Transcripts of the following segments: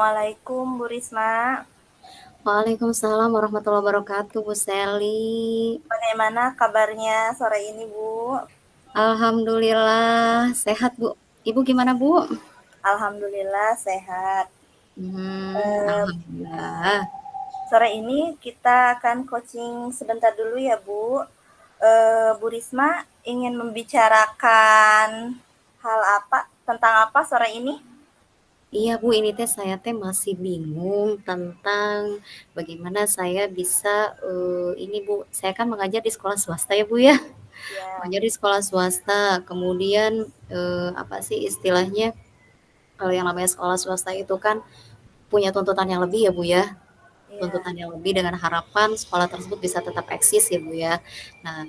Assalamualaikum Bu Risma. Waalaikumsalam warahmatullahi wabarakatuh, Bu Sally. Bagaimana kabarnya sore ini Bu? Alhamdulillah sehat, Bu. Ibu gimana, Bu? Alhamdulillah sehat. Eh, Alhamdulillah. Sore ini kita akan coaching sebentar dulu ya Bu. Bu Risma ingin membicarakan hal apa, tentang apa sore ini? Iya, Bu, ini teh saya teh masih bingung tentang bagaimana saya bisa ini, Bu. Saya kan mengajar di sekolah swasta ya, Bu ya. Ya, Mengajar di sekolah swasta. Kemudian apa sih istilahnya? Kalau yang namanya sekolah swasta itu kan punya tuntutan yang lebih ya, Bu ya. iya. Tuntutan yang lebih dengan harapan sekolah tersebut bisa tetap eksis ya Bu ya. Nah,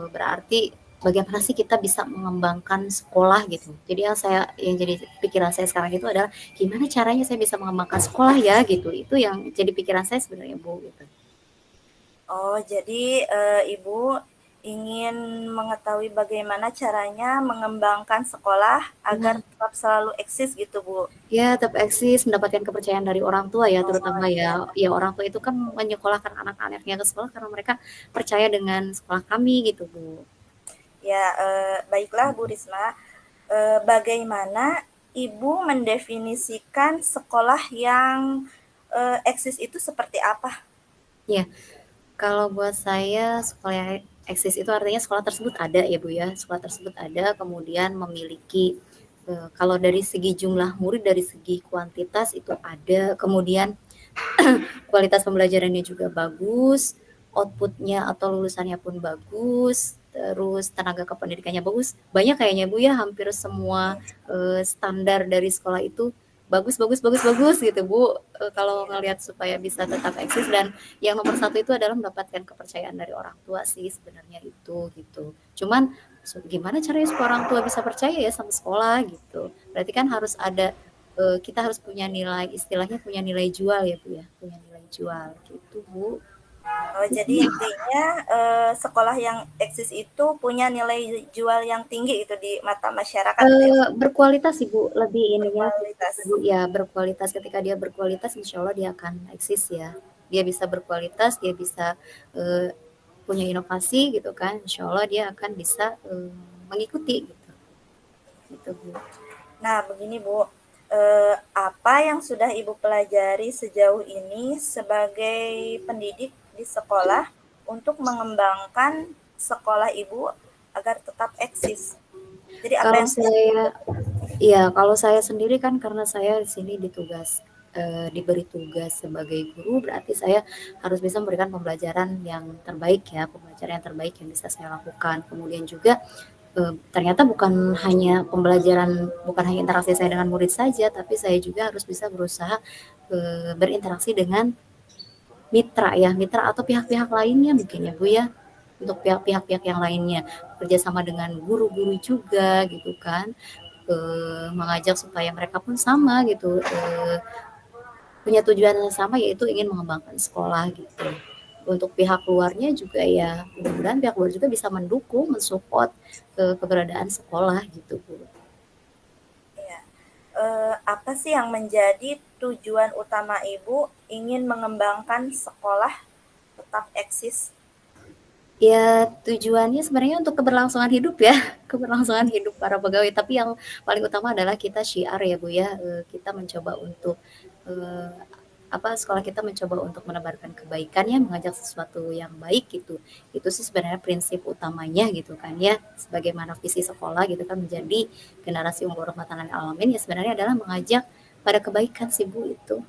berarti bagaimana sih kita bisa mengembangkan sekolah gitu. Jadi yang jadi pikiran saya sekarang itu adalah gimana caranya saya bisa mengembangkan sekolah ya gitu. Itu yang jadi pikiran saya sebenarnya Bu gitu. Oh, jadi Ibu ingin mengetahui bagaimana caranya mengembangkan sekolah agar Nah, tetap selalu eksis gitu, Bu. ya tetap eksis mendapatkan kepercayaan dari orang tua ya Oh terutama ya. iya, Ya orang tua itu kan menyekolahkan anak-anaknya ke sekolah karena mereka percaya dengan sekolah kami gitu Bu. ya baiklah Bu Risma. Bagaimana Ibu mendefinisikan sekolah yang eksis itu seperti apa? Ya, kalau buat saya sekolah yang eksis itu artinya sekolah tersebut ada ya Bu ya, sekolah tersebut ada kemudian memiliki, kalau dari segi jumlah murid, dari segi kuantitas itu ada, kemudian kualitas pembelajarannya juga bagus, outputnya atau lulusannya pun bagus, terus tenaga kependidikannya bagus. Banyak kayaknya Bu ya, hampir semua standar dari sekolah itu bagus bagus bagus bagus gitu Bu. Kalau ngelihat supaya bisa tetap eksis dan yang nomor satu itu adalah mendapatkan kepercayaan dari orang tua sih sebenarnya itu gitu. Cuman gimana caranya supaya orang tua bisa percaya ya sama sekolah gitu. Berarti kan harus ada kita harus punya nilai istilahnya punya nilai jual ya Bu ya, punya nilai jual gitu Bu. Jadi intinya sekolah yang eksis itu punya nilai jual yang tinggi itu di mata masyarakat gitu ya, Berkualitas sih Bu, lebih ininya berkualitas. ya berkualitas, ketika dia berkualitas insya Allah dia akan eksis ya. Dia bisa berkualitas, dia bisa eee, punya inovasi gitu kan, insya Allah dia akan bisa mengikuti gitu, gitu Bu. Nah, begini Bu, apa yang sudah Ibu pelajari sejauh ini sebagai pendidik di sekolah untuk mengembangkan sekolah Ibu agar tetap eksis? Jadi apa Kalau yang sudah Ibu saya Iya, kalau saya sendiri kan karena saya di sini diberi tugas sebagai guru, berarti saya harus bisa memberikan pembelajaran yang terbaik ya, pembelajaran yang terbaik yang bisa saya lakukan. Kemudian juga ternyata bukan hanya interaksi saya dengan murid saja, tapi saya juga harus bisa berusaha berinteraksi dengan mitra ya, mitra atau pihak-pihak lainnya mungkin ya Bu ya, untuk pihak-pihak yang lainnya, kerjasama dengan guru-guru juga gitu kan, mengajak supaya mereka pun sama gitu, punya tujuan yang sama yaitu ingin mengembangkan sekolah gitu. Untuk pihak luarnya juga ya mudah-mudahan pihak luar juga bisa mendukung, mensupport keberadaan sekolah gitu Bu. ya, apa sih yang menjadi tujuan utama Ibu ingin mengembangkan sekolah tetap eksis? Ya tujuannya sebenarnya untuk keberlangsungan hidup ya, keberlangsungan hidup para pegawai. Tapi yang paling utama adalah kita syiar ya Bu ya, kita mencoba untuk eee, sekolah kita mencoba untuk menebarkan kebaikan ya, mengajak sesuatu yang baik gitu. Itu sih sebenarnya prinsip utamanya gitu kan ya, sebagaimana visi sekolah gitu kan menjadi generasi unggul rahmatan lil alamin ya sebenarnya adalah mengajak pada kebaikan sih Bu itu.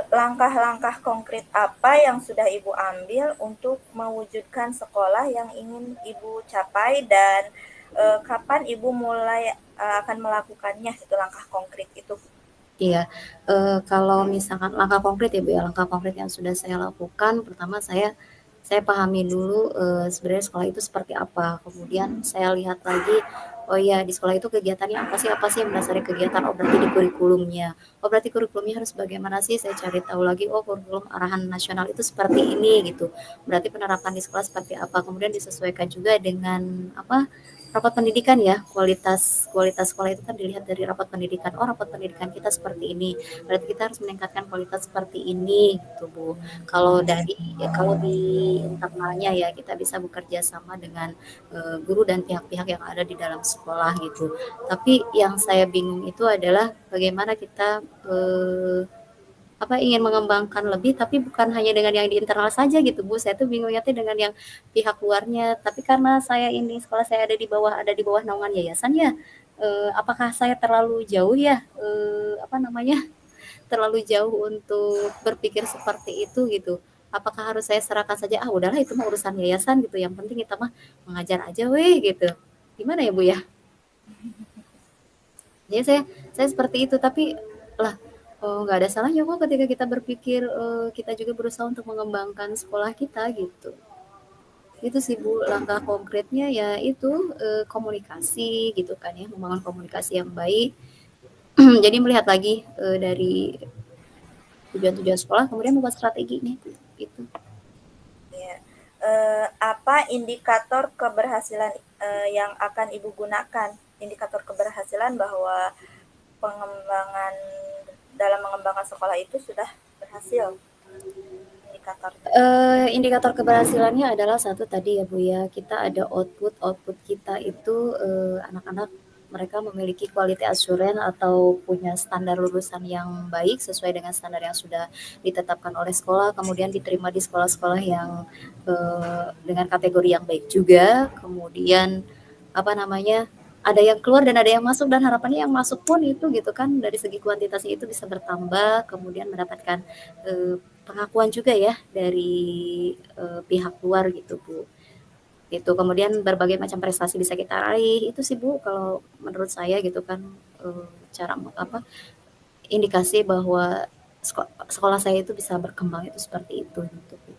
Langkah-langkah konkret apa yang sudah Ibu ambil untuk mewujudkan sekolah yang ingin Ibu capai dan kapan Ibu mulai akan melakukannya itu langkah konkret itu? Iya, kalau misalkan langkah konkret ya Bu ya, langkah konkret yang sudah saya lakukan, pertama saya pahami dulu, sebenarnya sekolah itu seperti apa, kemudian saya lihat lagi, oh iya di sekolah itu kegiatannya apa sih yang mendasari kegiatan, oh berarti di kurikulumnya, oh berarti kurikulumnya harus bagaimana sih, saya cari tahu lagi, oh kurikulum arahan nasional itu seperti ini gitu, berarti penerapan di sekolah seperti apa, kemudian disesuaikan juga dengan apa, rapat pendidikan ya, kualitas kualitas sekolah itu kan dilihat dari rapat pendidikan. Oh, rapat pendidikan kita seperti ini, berarti kita harus meningkatkan kualitas seperti ini gitu, Bu. Kalau di internalnya ya kita bisa bekerja sama dengan guru dan pihak-pihak yang ada di dalam sekolah gitu. Tapi yang saya bingung itu adalah bagaimana kita ingin mengembangkan lebih tapi bukan hanya dengan yang di internal saja gitu Bu. Saya tuh bingungnya tuh dengan yang pihak luarnya. Tapi karena sekolah saya ada di bawah naungan yayasan ya. Apakah saya terlalu jauh ya terlalu jauh untuk berpikir seperti itu gitu. Apakah harus saya serahkan saja udahlah itu mah urusan yayasan gitu. Yang penting kita mah mengajar aja weh gitu. Gimana ya Bu ya? Jadi saya seperti itu tapi lah nggak ada salahnya kok ketika kita berpikir kita juga berusaha untuk mengembangkan sekolah kita gitu. Itu sih Bu langkah konkretnya ya itu komunikasi gitu kan ya membangun komunikasi yang baik. Jadi melihat lagi dari tujuan-tujuan sekolah kemudian membuat strateginya itu. Ya. Apa indikator keberhasilan yang akan Ibu gunakan? Indikator keberhasilan bahwa pengembangan dalam mengembangkan sekolah itu sudah berhasil. Indikatornya. Indikator keberhasilannya adalah satu tadi ya Bu ya, kita ada output kita itu anak-anak mereka memiliki quality assurance atau punya standar lulusan yang baik sesuai dengan standar yang sudah ditetapkan oleh sekolah, kemudian diterima di sekolah-sekolah yang dengan kategori yang baik juga, kemudian apa namanya ada yang keluar dan ada yang masuk dan harapannya yang masuk pun itu gitu kan dari segi kuantitasnya itu bisa bertambah, kemudian mendapatkan pengakuan juga ya dari pihak luar gitu Bu. Itu kemudian berbagai macam prestasi bisa kita raih itu sih Bu kalau menurut saya gitu kan cara indikasi bahwa sekolah saya itu bisa berkembang itu seperti itu gitu Bu.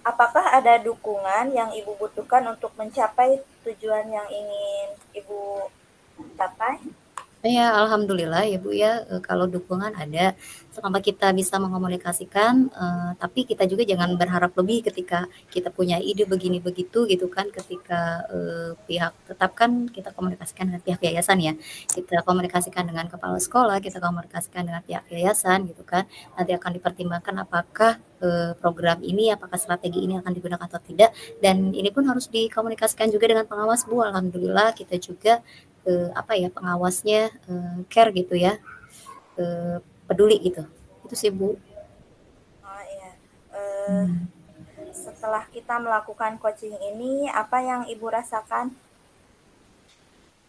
Apakah ada dukungan yang Ibu butuhkan untuk mencapai tujuan yang ingin Ibu capai? Ya, alhamdulillah ya Bu ya, kalau dukungan ada, selama kita bisa mengomunikasikan, tapi kita juga jangan berharap lebih ketika kita punya ide begini begitu gitu kan, ketika, pihak tetap kan kita komunikasikan dengan pihak yayasan ya, kita komunikasikan dengan kepala sekolah, kita komunikasikan dengan pihak yayasan gitu kan, nanti akan dipertimbangkan apakah, program ini, apakah strategi ini akan digunakan atau tidak, dan ini pun harus dikomunikasikan juga dengan pengawas Bu, alhamdulillah kita juga pengawasnya care gitu ya, peduli gitu. Itu sih Bu. Oh iya. Setelah kita melakukan coaching ini, apa yang Ibu rasakan?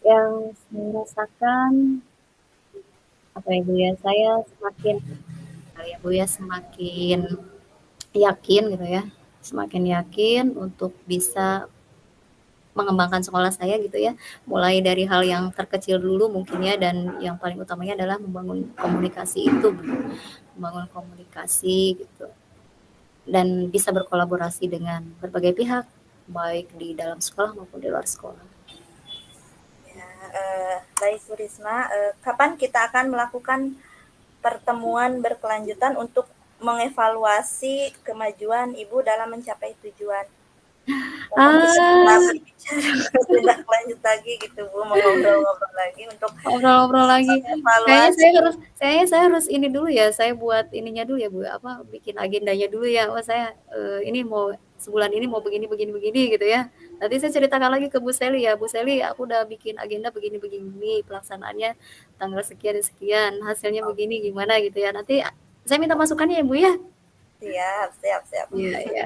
Yang saya rasakan apa ya Bu ya, saya semakin ya Bu ya semakin yakin gitu ya, semakin yakin untuk bisa mengembangkan sekolah saya gitu ya, mulai dari hal yang terkecil dulu mungkin ya dan yang paling utamanya adalah membangun komunikasi itu Bu, membangun komunikasi gitu. Dan bisa berkolaborasi dengan berbagai pihak, baik di dalam sekolah maupun di luar sekolah. Ya, baik Bu Risma, kapan kita akan melakukan pertemuan berkelanjutan untuk mengevaluasi kemajuan Ibu dalam mencapai tujuan? Untuk bisa Ah, berbicara tindak lanjut lagi gitu Bu, mau ngobrol-ngobrol lagi untuk ngobrol-ngobrol lagi. mengevaluasi. Kayaknya saya harus ini dulu ya, saya buat ininya dulu ya Bu, bikin agendanya dulu ya. Oh saya ini mau sebulan ini mau begini begini begini gitu ya. Nanti saya ceritakan lagi ke Bu Seli ya. Bu Seli, aku udah bikin agenda begini begini, pelaksanaannya tanggal sekian dan sekian, hasilnya Oh, begini gimana gitu ya. Nanti saya minta masukannya ya Bu ya. siap, siap, siap. Iya, iya.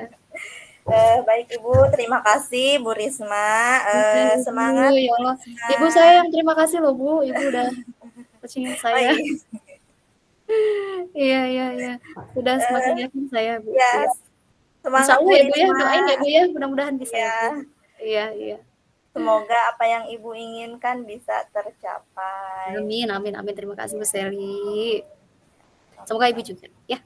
Baik Ibu, terima kasih Bu Risma. Iya, Ibu, Semangat ya Bu Allah. Risma. Ibu saya yang terima kasih loh, Bu. Ibu udah coaching Oh saya. iya, Iya, iya, iya. Sudah semakin eh, yakin saya, Bu. ya Iya. Insya semangat Allah Bu ya, Bu ya. Risma. Doain ya, Bu ya. Mudah-mudahan bisa ya, Bu. Ya, Iya, iya. semoga apa yang Ibu inginkan bisa tercapai. Amin, amin, amin. Terima kasih, Bu Ya, Seli. Semoga Ibu sama-sama. juga. Ya.